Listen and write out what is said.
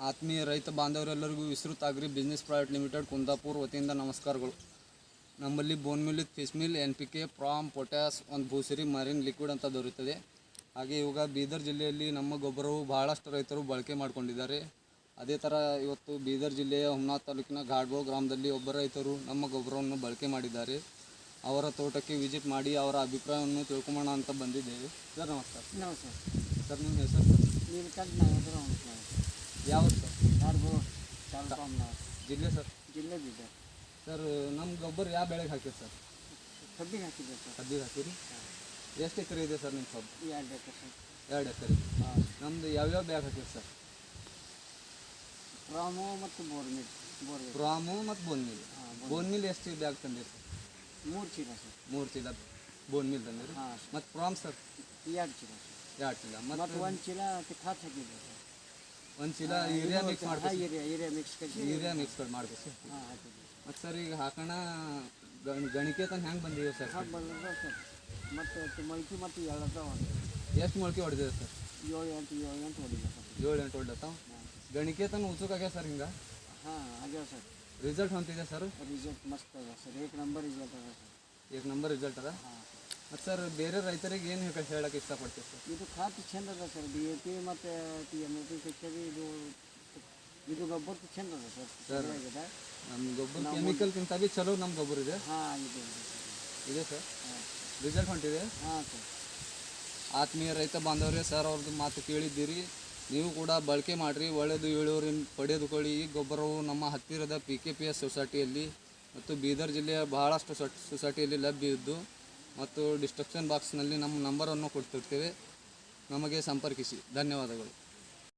ಆತ್ಮೀಯ ರೈತ ಬಾಂಧವರೆಲ್ಲರಿಗೂ ವಿಸ್ತೃತ agri business private limited Kundapura ವತಿಯಿಂದ ನಮಸ್ಕಾರಗಳು. ನಮ್ಮಲ್ಲಿ bone meal, fish meal, NPK, PROM, potash, ಒಂದು ಭೂಸರಿ, ಮರಿನ್ ಲಿಕ್ವಿಡ್ ಅಂತ ದೊರೆಯುತ್ತದೆ. ಹಾಗೆ ಇವಾಗ ಬೀದರ್ ಜಿಲ್ಲೆಯಲ್ಲಿ ನಮ್ಮ ಗೊಬ್ಬರವು ಬಹಳಷ್ಟು ರೈತರು ಬಳಕೆ ಮಾಡಿಕೊಂಡಿದ್ದಾರೆ. ಅದೇ ಥರ ಇವತ್ತು ಬೀದರ್ ಜಿಲ್ಲೆಯ ಹುಮನಾಬಾದ್ ತಾಲೂಕಿನ ಘಾಟ್ಬೋಳ್ ಗ್ರಾಮದಲ್ಲಿ ಒಬ್ಬ ರೈತರು ನಮ್ಮ ಗೊಬ್ಬರವನ್ನು ಬಳಕೆ ಮಾಡಿದ್ದಾರೆ. ಅವರ ತೋಟಕ್ಕೆ ವಿಸಿಟ್ ಮಾಡಿ ಅವರ ಅಭಿಪ್ರಾಯವನ್ನು ತಿಳ್ಕೊಳ್ಳೋಣ ಅಂತ ಬಂದಿದ್ದೇವೆ. ಸರ್ ನಮಸ್ಕಾರ. ನಮಸ್ಕಾರ ಸರ್, ನಿಮ್ಮ ಹೆಸರು? ನೀಲಕಂಠ ನಾಗೇಂದ್ರ ಯಾವ ಸರ್? ಘಾಟ್ಬೋಳ್ ತಾಲೂಕು, ಜಿಲ್ಲೆ ಸರ್? ಜಿಲ್ಲೆ ಬೀದರ್. ಸರ್, ನಮ್ಮ ಗೊಬ್ಬರ ಯಾವ ಬೆಳೆಗೆ ಹಾಕಿರಿ ಸರ್? ಕಬ್ಬಿಗೆ ಹಾಕಿದ್ದೆ ಸರ್. ಕಬ್ಬಿಗೆ ಹಾಕಿರಿ. ಎಷ್ಟು ಎಕರೆ ಇದೆ ಸರ್ ನಿಮ್ಮ ಕಬ್ಬು? 2 ಎಕರೆ ಸರ್. 2 ಎಕರೆ. ನಮ್ಮದು ಯಾವ್ಯಾವ ಬ್ಯಾಗ್ ಹಾಕಿರಿ ಸರ್? ಪ್ರಾಮು ಮತ್ತು ಬೋರ್ಮಿಲ್. ಪ್ರಾಮು ಮತ್ತು ಬೋನ್ ಮಿಲ್. ಬೋನ್ ಮಿಲ್ ಎಷ್ಟು ಬ್ಯಾಗ್ ತಂದಿರಿ ಸರ್? 3 ಚೀಲ ಸರ್. 3 ಚೀಲ ಬೋನ್ ಮಿಲ್ ತಂದಿರಿ. ಮತ್ತು ಪ್ರಾಮ್ ಸರ್? 2 ಚೀಲ ಸರ್. 2 ಚೀಲ. ಮತ್ತು 1 ಚೀಲ ಖಾತ್ ಹಾಕಿದ್ದೆ ಸರ್. 1 ಚೀಲ ಯೂರಿಯಾ ಮಿಕ್ಸ್ ಮಾಡ್ಬೇಕು. ಯೂರಿಯಾ ಮಿಕ್ಸ್ ಯೂರಿಯಾ ಮಿಕ್ಸ್ ಮಾಡ್ಬೇಕು ಸರ್. ಹಾಕಿದ್ದೆ. ಮತ್ತು ಸರ್, ಈಗ ಹಾಕೋಣ ಗಣಿಕೆ ತಂದು ಹೆಂಗೆ ಬಂದಿವೆ ಸರ್? ಬಂದಿದೆ ಸರ್. ಮತ್ತು ಮೊಳಕೆ ಮತ್ತು ಎಳ್ಳದ ಎಷ್ಟು ಮೊಳಕೆ ಹೊಡೆದಿದೆ ಸರ್? 7-8 ಹೊಡಿಲ್ಲ ಸರ್. 7-8 ಹೊಡೆದತ್ತಾವ. ಗಣಿಕೆ ತಂದು ಉಚ್ಚುಕಾಗ್ಯ ಸರ್ ಹಿಂಗೆ? ಆಗ್ಯಾವ ಸರ್. ರಿಸಲ್ಟ್ ಹೊಂತಿದೆ ಸರ್? ರಿಸಲ್ಟ್ ಮಸ್ತ್ ಅದ ಸರ್. 1 ನಂಬರ್ ರಿಸಲ್ಟ್ ಅದ ಸರ್. 1 ನಂಬರ್ ರಿಸಲ್ಟ್ ಅದ. ಮತ್ತು ಸರ್, ಬೇರೆ ರೈತರಿಗೆ ಏನು ಹೇಳಕ್ಕೆ ಇಷ್ಟಪಡ್ತೀವಿ ಸರ್? ಇದು ಖಾತೆ ಚಂದ ಅದ ಸರ್. DAP ಮತ್ತು TMAP ಕಚ್ಚೇರಿ ಇದು ಗೊಬ್ಬರ ಚಂದ ಅದ ಸರ್. ಸರ್, ನಮ್ಮ ಗೊಬ್ಬರ ಕೆಮಿಕಲ್ಗಿಂತ ಭೀ ಚಲೋ ನಮ್ಮ ಗೊಬ್ಬರ ಇದೆ. ಇದೆ ಸರ್. ರಿಸಲ್ಟ್ ಹೊಂಟಿದೆ. ಸರ್. ಆತ್ಮೀಯ ರೈತ ಬಾಂಧವರೇ, ಸರ್ ಅವ್ರದ್ದು ಮಾತು ಕೇಳಿದ್ದೀರಿ. ನೀವು ಕೂಡ ಬಳಕೆ ಮಾಡಿರಿ, ಒಳ್ಳೆಯದು ಇಳುವರಿ ಪಡೆದುಕೊಳ್ಳಿ. ಈ ಗೊಬ್ಬರವು ನಮ್ಮ ಹತ್ತಿರದ PKPS ಸೊಸೈಟಿಯಲ್ಲಿ ಮತ್ತು ಬೀದರ್ ಜಿಲ್ಲೆಯ ಬಹಳಷ್ಟು ಸೊಸೈಟಿಯಲ್ಲಿ ಲಭ್ಯ ಇದ್ದು ಮತ್ತು ಡಿಸ್ಕ್ರಿಪ್ಷನ್ ಬಾಕ್ಸ್ನಲ್ಲಿ ನಮ್ಮ ನಂಬರನ್ನು ಕೊಡ್ತಿರ್ತೇವೆ. ನಮಗೆ ಸಂಪರ್ಕಿಸಿ. ಧನ್ಯವಾದಗಳು.